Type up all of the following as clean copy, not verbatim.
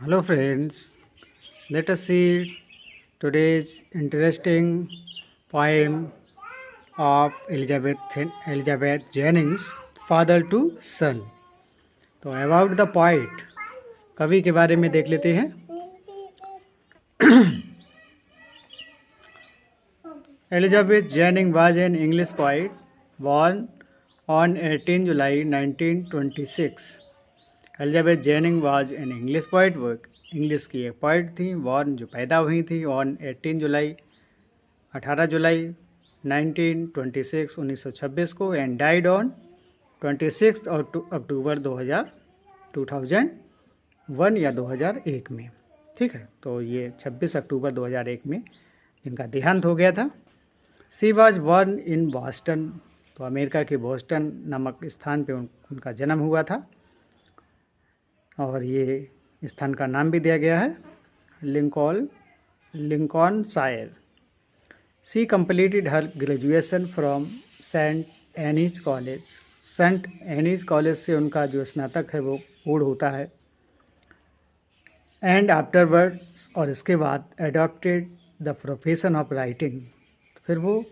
Hello friends, let us see today's interesting poem of Elizabeth Jennings, Father to Son. तो about the poet, कवि के बारे में देख लेते हैं। Elizabeth Jennings was an English poet born on 18 July 1926. Elizabeth ginning was an English poet, वो English की एक पोइट थी, बॉर्न जो पैदा हुई थी ऑन 18 जुलाई 1926 1926 को, एंड डाइड ऑन 26 अक्टूबर 2001 या 2001 में। ठीक है, तो ये 26 अक्टूबर 2001 में इनका देहांत हो गया था। She was born in Boston, तो अमेरिका के बॉस्टन नामक स्थान पे उनका जन्म हुआ था, और ये स्थान का नाम भी दिया गया है Lincolnshire. She completed her graduation from Saint Anne's College. Saint Anne's College से उनका जो स्नातक है वो पूर्ण होता है। एंड आफ्टरवर्ड्स, और इसके बाद adopted the profession of writing, फिर वो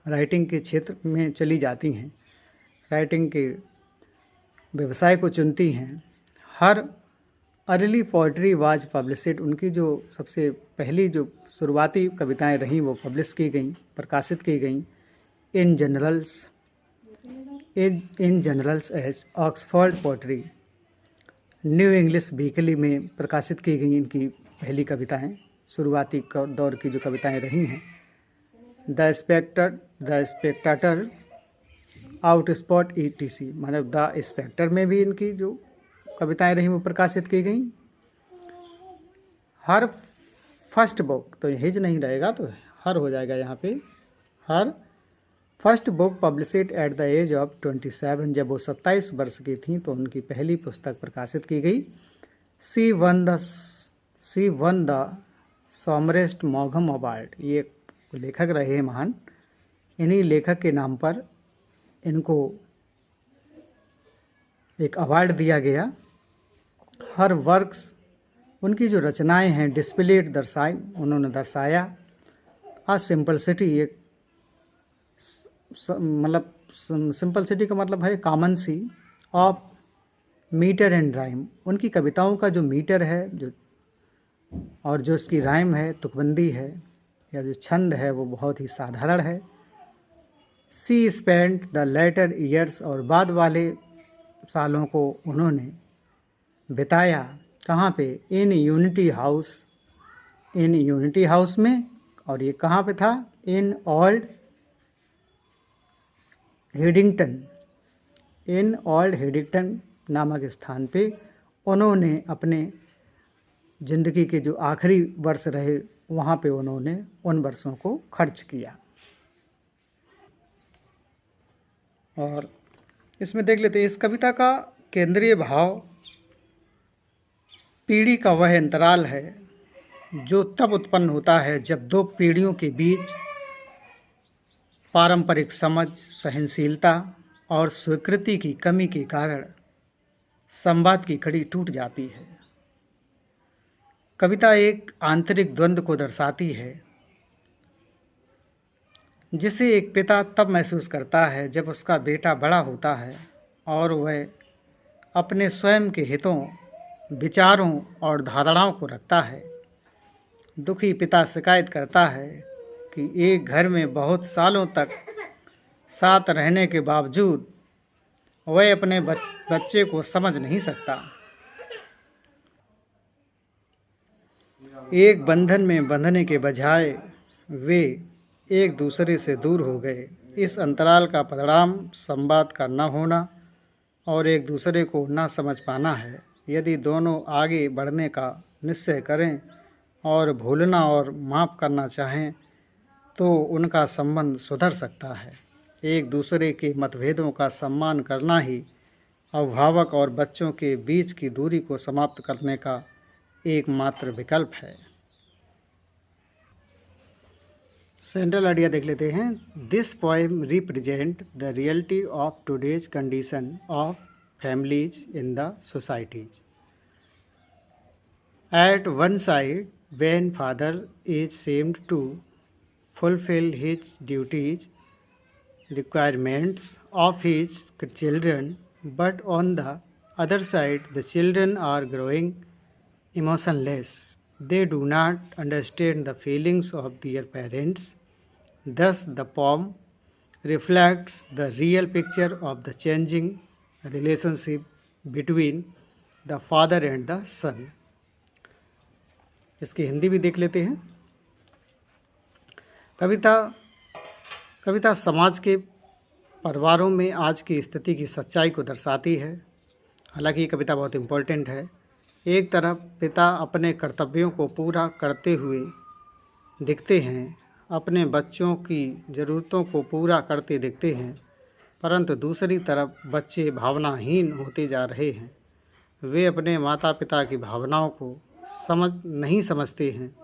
राइटिंग के क्षेत्र में चली जाती हैं, राइटिंग के व्यवसाय को चुनती हैं। Her early poetry was published, उनकी जो सबसे पहली जो शुरुआती कविताएं रहीं वो पब्लिश की गईं, प्रकाशित की गईं in journals as Oxford Poetry, New English Weekly में प्रकाशित की गई इनकी पहली कविताएं, शुरुआती दौर की जो कविताएं रही हैं। द स्पेक्टेटर, आउटस्पॉट ETC, मतलब द स्पेक्टर में भी इनकी जो कविताएं रहीं वो प्रकाशित की गई। हर फर्स्ट बुक, तो हिज नहीं रहेगा तो हर हो जाएगा यहाँ पे, her first book published at the age of 27, जब वो 27 वर्ष की थी तो उनकी पहली पुस्तक प्रकाशित की गई। सी वन द सॉमरेस्ट मॉघम अवार्ड, ये लेखक रहे हैं महान, इन्हीं लेखक के नाम पर इनको एक अवार्ड दिया गया। हर वर्क्स, उनकी जो रचनाएं हैं, डिस्प्लेड, उन्होंने दर्शाया। आ सिंपलिसिटी, एक मतलब सिंपलिसिटी का मतलब है कॉमन सी, ऑफ मीटर एंड राइम, उनकी कविताओं का जो मीटर है जो और जो उसकी राइम है, तुकबंदी है या जो छंद है वो बहुत ही साधारण है। सी स्पेंट द लेटर ईयर्स, और बाद वाले सालों को उन्होंने बिताया कहाँ पे, इन यूनिटी हाउस में, और ये कहाँ पे था, इन ओल्ड हेडिंगटन नामक स्थान पे उन्होंने अपने ज़िंदगी के जो आखिरी वर्ष रहे वहाँ पे उन्होंने उन वर्षों को खर्च किया। और इसमें देख लेते हैं, इस कविता का केंद्रीय भाव पीढ़ी का वह अंतराल है जो तब उत्पन्न होता है जब दो पीढ़ियों के बीच पारंपरिक समझ, सहनशीलता और स्वीकृति की कमी के कारण संवाद की कड़ी टूट जाती है। कविता एक आंतरिक द्वंद्व को दर्शाती है जिसे एक पिता तब महसूस करता है जब उसका बेटा बड़ा होता है और वह अपने स्वयं के हितों, विचारों और धारणाओं को रखता है। दुखी पिता शिकायत करता है कि एक घर में बहुत सालों तक साथ रहने के बावजूद वह अपने बच्चे को समझ नहीं सकता। एक बंधन में बंधने के बजाय वे एक दूसरे से दूर हो गए। इस अंतराल का परिणाम संवाद का न होना और एक दूसरे को न समझ पाना है। यदि दोनों आगे बढ़ने का निश्चय करें और भूलना और माफ़ करना चाहें तो उनका संबंध सुधर सकता है। एक दूसरे के मतभेदों का सम्मान करना ही अभिभावक और बच्चों के बीच की दूरी को समाप्त करने का एकमात्र विकल्प है। सेंट्रल आइडिया देख लेते हैं। This poem represent the reality of today's condition of families in the societies. At one side, when father is seemed to fulfill his duties, requirements of his children, but on the other side, the children are growing emotionless. They do not understand the feelings of their parents. Thus, the poem reflects the real picture of the changing relationship between the father and the son. इसकी हिंदी भी देख लेते हैं। कविता समाज के परिवारों में आज की स्थिति की सच्चाई को दर्शाती है। हालांकि ये कविता बहुत इम्पोर्टेंट है। एक तरफ पिता अपने कर्तव्यों को पूरा करते हुए दिखते हैं, अपने बच्चों की ज़रूरतों को पूरा करते दिखते हैं, परंतु दूसरी तरफ बच्चे भावनाहीन होते जा रहे हैं। वे अपने माता पिता की भावनाओं को नहीं समझते हैं।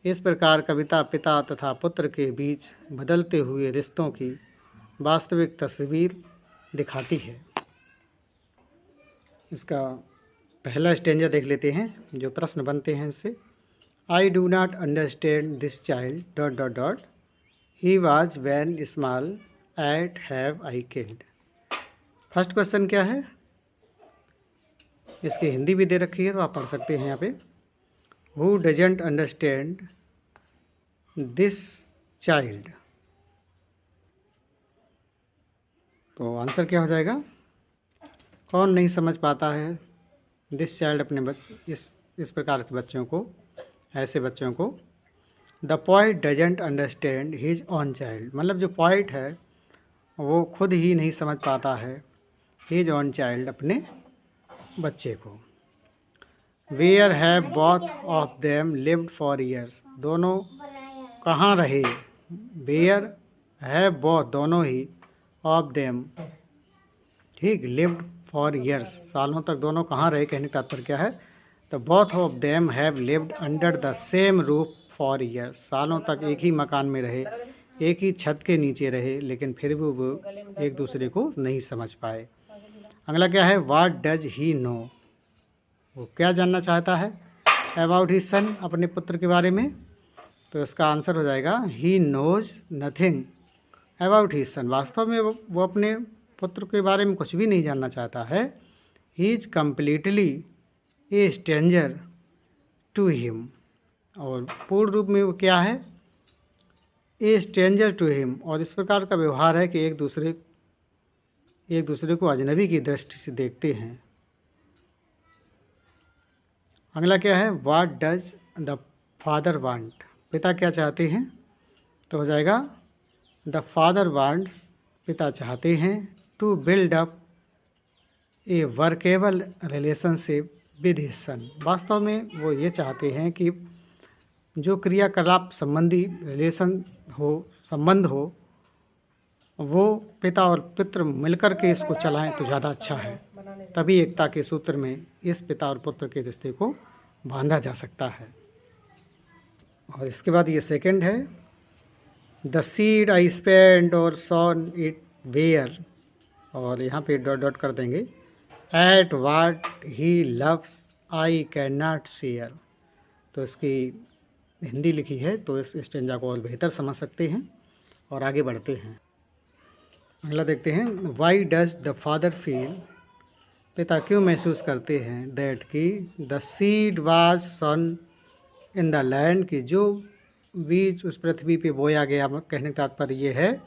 इस प्रकार कविता पिता तथा पुत्र के बीच बदलते हुए रिश्तों की वास्तविक तस्वीर दिखाती है। इसका पहला स्टेंजा देख लेते हैं, जो प्रश्न बनते हैं इससे। I do not understand this child dot dot dot he was when small at have I killed. First question क्या है, इसकी हिंदी भी दे रखी है तो आप पढ़ सकते हैं यहाँ पे। Who doesn't understand this child, तो आंसर क्या हो जाएगा, कौन नहीं समझ पाता है दिस चाइल्ड, अपने इस प्रकार के बच्चों को, ऐसे बच्चों को। The poet doesn't understand his own child, मतलब जो पोइट है वो खुद ही नहीं समझ पाता है हिज ओन चाइल्ड, अपने बच्चे को। Where have both of them lived for years, दोनों कहाँ रहे। वेयर हैव बोथ, दोनों ही, ऑफ देम, ठीक, लिव्ड फॉर ईयर्स, सालों तक दोनों कहाँ रहे, कहने का तात्पर्य क्या है। तो both of them have lived under the same roof for years, सालों तक एक ही मकान में रहे, एक ही छत के नीचे रहे, लेकिन फिर भी वो एक दूसरे को नहीं समझ पाए। अगला क्या है, व्हाट डज ही नो, वो क्या जानना चाहता है अबाउट हिज सन, अपने पुत्र के बारे में। तो इसका आंसर हो जाएगा ही knows nothing about his son, वास्तव में वो अपने पुत्र के बारे में कुछ भी नहीं जानना चाहता है। He is completely a stranger to him, और पूर्ण रूप में वो क्या है, ए स्ट्रेंजर टू हिम, और इस प्रकार का व्यवहार है कि एक दूसरे को अजनबी की दृष्टि से देखते हैं। अगला क्या है, what does the father want, पिता क्या चाहते हैं। तो हो जाएगा द फादर वांट्स, पिता चाहते हैं, to build up a workable relationship with his son, वास्तव में वो ये चाहते हैं कि जो क्रियाकलाप संबंधी संबंध हो वो पिता और पुत्र मिलकर के इसको चलाएं तो ज़्यादा अच्छा है। तभी एकता के सूत्र में इस पिता और पुत्र के रिश्ते को बांधा जा सकता है। और इसके बाद ये सेकंड है, द सीड आई स्पेंड और सॉन इट वेयर, और यहाँ पे डॉट डॉट कर देंगे, at what he loves I can not share. तो इसकी हिंदी लिखी है तो इस स्टेंजा को और बेहतर समझ सकते हैं और आगे बढ़ते हैं। अगला देखते हैं, why does the father feel, पिता क्यों महसूस करते हैं, दैट कि the seed was sown in the land, की जो बीज उस पृथ्वी पे बोया गया, कहने का तात्पर्य ये है,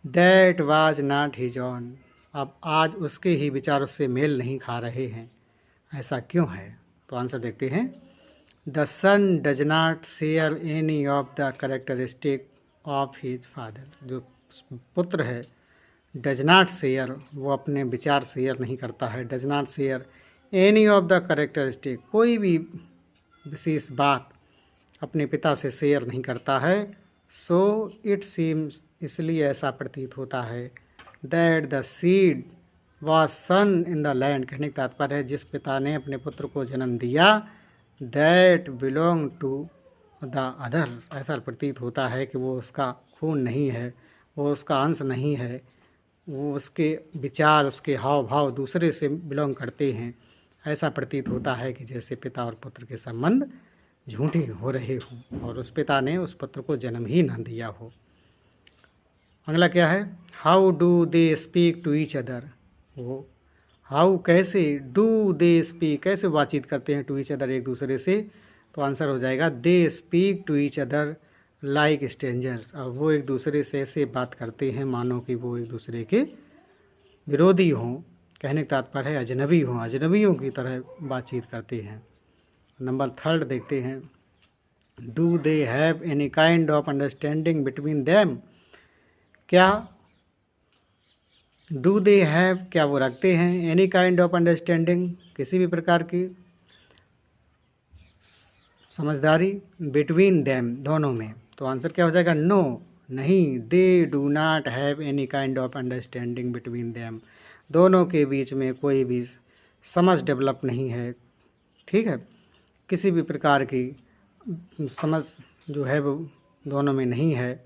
that was not his own, अब आज उसके ही विचार उससे मेल नहीं खा रहे हैं। ऐसा क्यों है, तो आंसर देखते हैं, the son does not share any of the characteristic of his father, जो पुत्र है डज नॉट शेयर, वो अपने विचार शेयर नहीं करता है, does not share any of the characteristic, कोई भी विशेष बात अपने पिता से शेयर नहीं करता है। सो इट सीम्स, इसलिए ऐसा प्रतीत होता है, that the seed was sown in the land, कहने का तात्पर्य है जिस पिता ने अपने पुत्र को जन्म दिया, that belong to the other, ऐसा प्रतीत होता है कि वो उसका खून नहीं है, वो उसका अंश नहीं है, वो उसके विचार, उसके हाव भाव दूसरे से बिलोंग करते हैं। ऐसा प्रतीत होता है कि जैसे पिता और पुत्र के संबंध झूठे हो रहे हों और उस पिता ने उस पुत्र को जन्म ही ना दिया हो। अगला क्या है, how do they speak to each other. वो हाउ कैसे, डू दे स्पीक कैसे बातचीत करते हैं, टू ईच अदर एक दूसरे से, तो आंसर हो जाएगा they speak to each other like strangers. और वो एक दूसरे से ऐसे बात करते हैं मानो कि वो एक दूसरे के विरोधी हों। कहने का तात्पर्य है अजनबी हों, अजनबियों की तरह बातचीत करते हैं। नंबर 3 देखते हैं, do they have any kind of understanding between them. क्या डू दे हैव, क्या वो रखते हैं एनी काइंड ऑफ अंडरस्टैंडिंग, किसी भी प्रकार की समझदारी, बिटवीन देम दोनों में, तो आंसर क्या हो जाएगा, नो नहीं, they do not have any kind of understanding between them, दोनों के बीच में कोई भी समझ डेवलप नहीं है। ठीक है, किसी भी प्रकार की समझ जो है वो दोनों में नहीं है,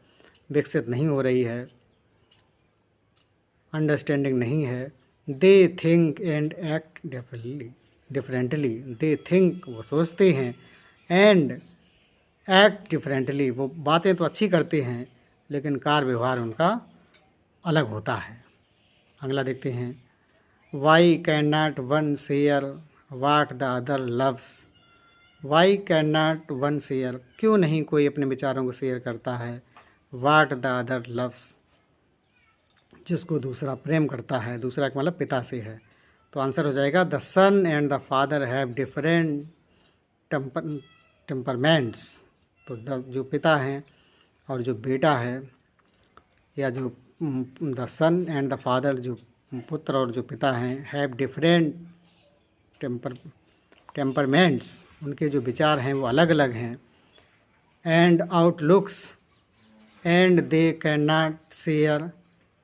विकसित नहीं हो रही है, अंडरस्टैंडिंग नहीं है। They think and act differently, they think वो सोचते हैं, एंड एक्ट डिफरेंटली वो बातें तो अच्छी करते हैं लेकिन कार्य व्यवहार उनका अलग होता है। अगला देखते हैं, why can not one share what the other loves. Why can not one share, क्यों नहीं कोई अपने विचारों को शेयर करता है, वाट द अदर लव्स, जिसको दूसरा प्रेम करता है, दूसरा का मतलब पिता से है, तो आंसर हो जाएगा the son and the father have different temperaments. तो जो पिता हैं और जो बेटा है, या जो the son and the father, जो पुत्र और जो पिता हैं, हैव डिफरेंट टेम्परमेंट्स, उनके जो विचार हैं वो अलग अलग हैं, and outlooks, and they can not share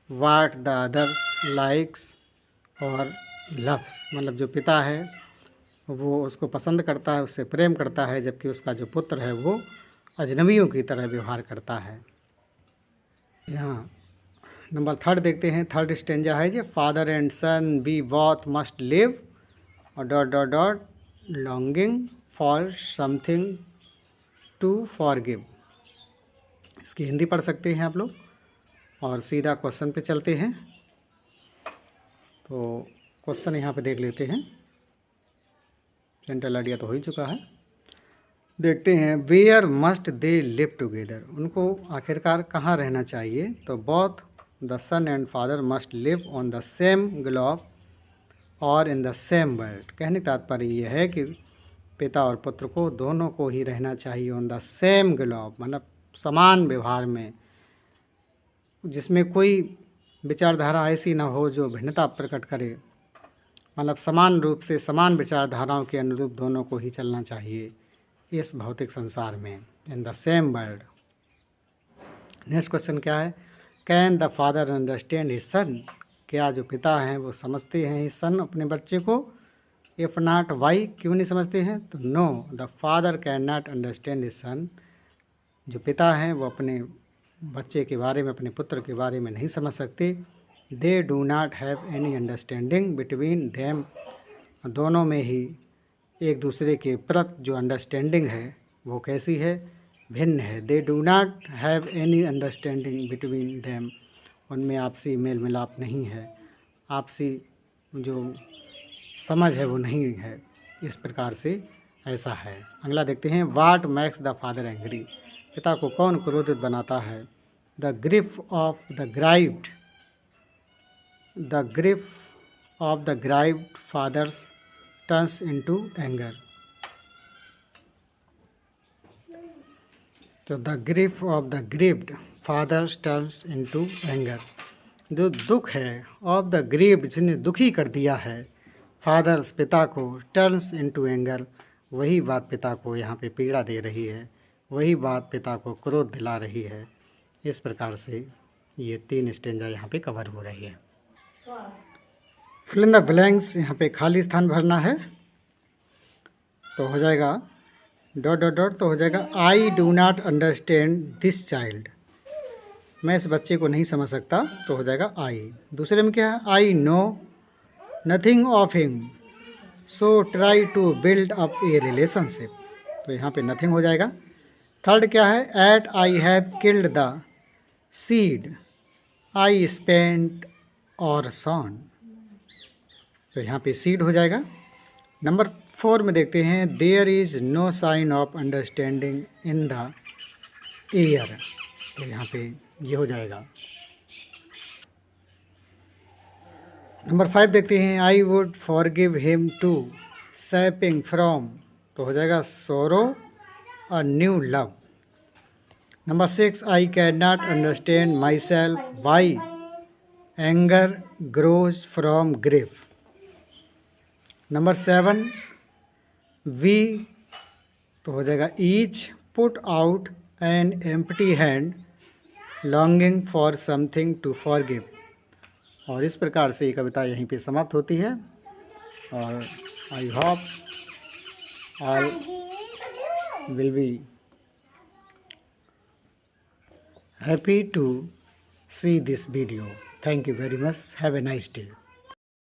what the other likes और लव्स। मतलब जो पिता है वो उसको पसंद करता है, उससे प्रेम करता है, जबकि उसका जो पुत्र है वो अजनबियों की तरह व्यवहार करता है। यहाँ नंबर 3 देखते हैं, 3rd स्टेंजा है जी, father and son be both must live और dot dot dot longing for something to forgive. इसकी हिंदी पढ़ सकते हैं आप लोग और सीधा क्वेश्चन पे चलते हैं। तो क्वेश्चन यहाँ पे देख लेते हैं, सेंट्रल आइडिया तो हो ही चुका है। देखते हैं, where must they live together, उनको आखिरकार कहाँ रहना चाहिए, तो both the son and father must live on the same globe और इन द सेम वर्ल्ड। कहने का तात्पर्य यह है कि पिता और पुत्र को दोनों को ही रहना चाहिए ऑन द सेम ग्लोब, मतलब समान व्यवहार में, जिसमें कोई विचारधारा ऐसी ना हो जो भिन्नता प्रकट करे, मतलब समान रूप से समान विचारधाराओं के अनुरूप दोनों को ही चलना चाहिए इस भौतिक संसार में, in the same world. Next question क्या है, can the father understand his son, क्या जो पिता हैं वो समझते हैं हिज सन, अपने बच्चे को, इफ़ नॉट वाई, क्यों नहीं समझते हैं, तो know the father can not understand his son, जो पिता हैं वो अपने बच्चे के बारे में, अपने पुत्र के बारे में नहीं समझ सकते। They do not have any understanding between them, दोनों में ही एक दूसरे के प्रति जो अंडरस्टैंडिंग है वो कैसी है, भिन्न है। They do not have any understanding between them, उनमें आपसी मेल मिलाप नहीं है, आपसी जो समझ है वो नहीं है, इस प्रकार से ऐसा है। अगला देखते हैं, what makes the father angry, पिता को कौन क्रोधित बनाता है, the grief of the grieved, the grief of the grieved fathers turns into anger, तो the grief of the grieved fathers turns into anger, जो दुख है, ऑफ द ग्रीव्ड, जिसने दुखी कर दिया है, फादर्स पिता को, टर्न्स इनटू एंगर, वही बात पिता को यहाँ पे पीड़ा दे रही है, वही बात पिता को क्रोध दिला रही है। इस प्रकार से ये 3 स्टेंजा यहाँ पे कवर हो रही है। फिल इन द ब्लैंक्स, यहाँ पे खाली स्थान भरना है, तो हो जाएगा डॉट डॉट डॉट, तो हो जाएगा आई do not understand this child, मैं इस बच्चे को नहीं समझ सकता, तो हो जाएगा आई। दूसरे में क्या है, I know nothing of him, so try to build up a relationship, तो यहाँ पे नथिंग हो जाएगा। थर्ड क्या है, at I have killed the seed I spent और सॉन, तो यहाँ पे सीड हो जाएगा। नंबर 4 में देखते हैं, there is no sign of understanding in the air, तो यहाँ पे ये हो जाएगा। नंबर 5 देखते हैं, I would forgive him to sapping from, तो हो जाएगा sorrow a new love. Number 6, I can not understand myself why anger grows from grief. Number 7, we, तो हो जाएगा each put out an empty hand longing for something to forgive. और इस प्रकार से ये कविता यहीं पे समाप्त होती है। और I hope all will be happy to see this video. Thank you very much. Have a nice day.